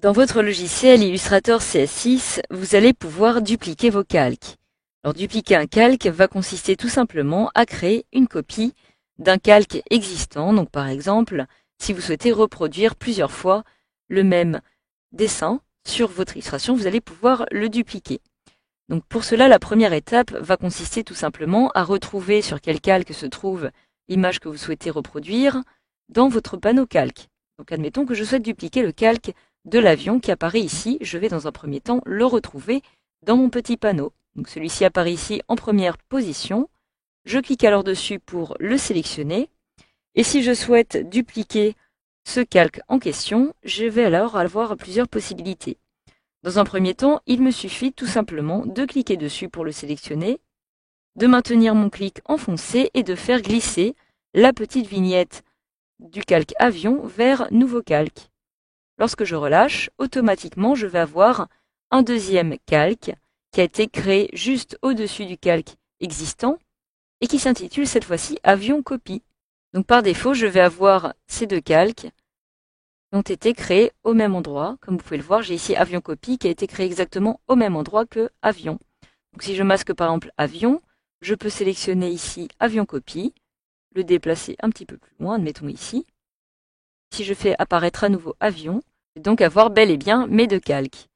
Dans votre logiciel Illustrator CS6, vous allez pouvoir dupliquer vos calques. Alors, dupliquer un calque va consister tout simplement à créer une copie d'un calque existant. Donc, par exemple, si vous souhaitez reproduire plusieurs fois le même dessin sur votre illustration, vous allez pouvoir le dupliquer. Donc, pour cela, la première étape va consister tout simplement à retrouver sur quel calque se trouve l'image que vous souhaitez reproduire dans votre panneau calque. Donc, admettons que je souhaite dupliquer le calque de l'avion qui apparaît ici. Je vais dans un premier temps le retrouver dans mon petit panneau. Donc celui-ci apparaît ici en première position. Je clique alors dessus pour le sélectionner. Et si je souhaite dupliquer ce calque en question, je vais alors avoir plusieurs possibilités. Dans un premier temps, il me suffit tout simplement de cliquer dessus pour le sélectionner, de maintenir mon clic enfoncé et de faire glisser la petite vignette du calque avion vers nouveau calque. Lorsque je relâche, automatiquement, je vais avoir un deuxième calque qui a été créé juste au-dessus du calque existant et qui s'intitule cette fois-ci Avion Copie. Donc par défaut, je vais avoir ces deux calques qui ont été créés au même endroit. Comme vous pouvez le voir, j'ai ici Avion Copie qui a été créé exactement au même endroit que Avion. Donc si je masque par exemple Avion, je peux sélectionner ici Avion Copie, le déplacer un petit peu plus loin, admettons ici. Si je fais apparaître à nouveau Avion, je vais donc avoir bel et bien mes deux calques.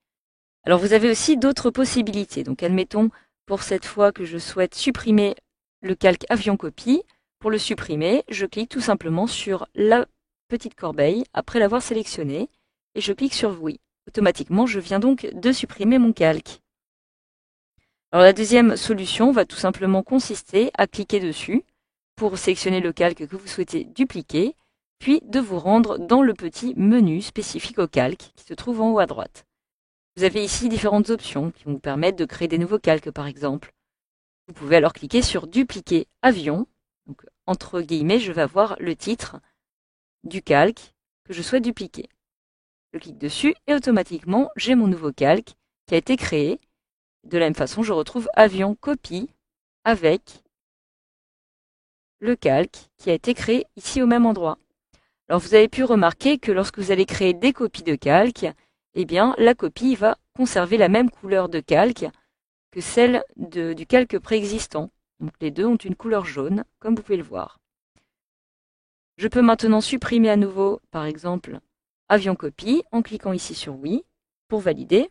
Alors vous avez aussi d'autres possibilités. Donc admettons pour cette fois que je souhaite supprimer le calque Avion Copie. Pour le supprimer, je clique tout simplement sur la petite corbeille après l'avoir sélectionné et je clique sur Oui. Automatiquement, je viens donc de supprimer mon calque. Alors la deuxième solution va tout simplement consister à cliquer dessus pour sélectionner le calque que vous souhaitez dupliquer, puis de vous rendre dans le petit menu spécifique au calque qui se trouve en haut à droite. Vous avez ici différentes options qui vont vous permettre de créer des nouveaux calques par exemple. Vous pouvez alors cliquer sur Dupliquer avion. Donc, entre guillemets, je vais avoir le titre du calque que je souhaite dupliquer. Je clique dessus et automatiquement, j'ai mon nouveau calque qui a été créé. De la même façon, je retrouve avion copie avec le calque qui a été créé ici au même endroit. Alors vous avez pu remarquer que lorsque vous allez créer des copies de calque, eh bien la copie va conserver la même couleur de calque que celle du calque préexistant. Donc les deux ont une couleur jaune, comme vous pouvez le voir. Je peux maintenant supprimer à nouveau, par exemple, Avion Copie, en cliquant ici sur Oui, pour valider.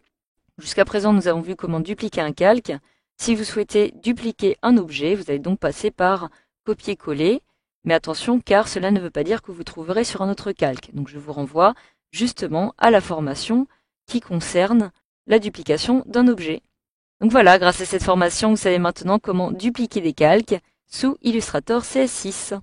Jusqu'à présent, nous avons vu comment dupliquer un calque. Si vous souhaitez dupliquer un objet, vous allez donc passer par Copier-coller. Mais attention, car cela ne veut pas dire que vous trouverez sur un autre calque. Donc je vous renvoie justement à la formation qui concerne la duplication d'un objet. Donc voilà, grâce à cette formation, vous savez maintenant comment dupliquer des calques sous Illustrator CS6.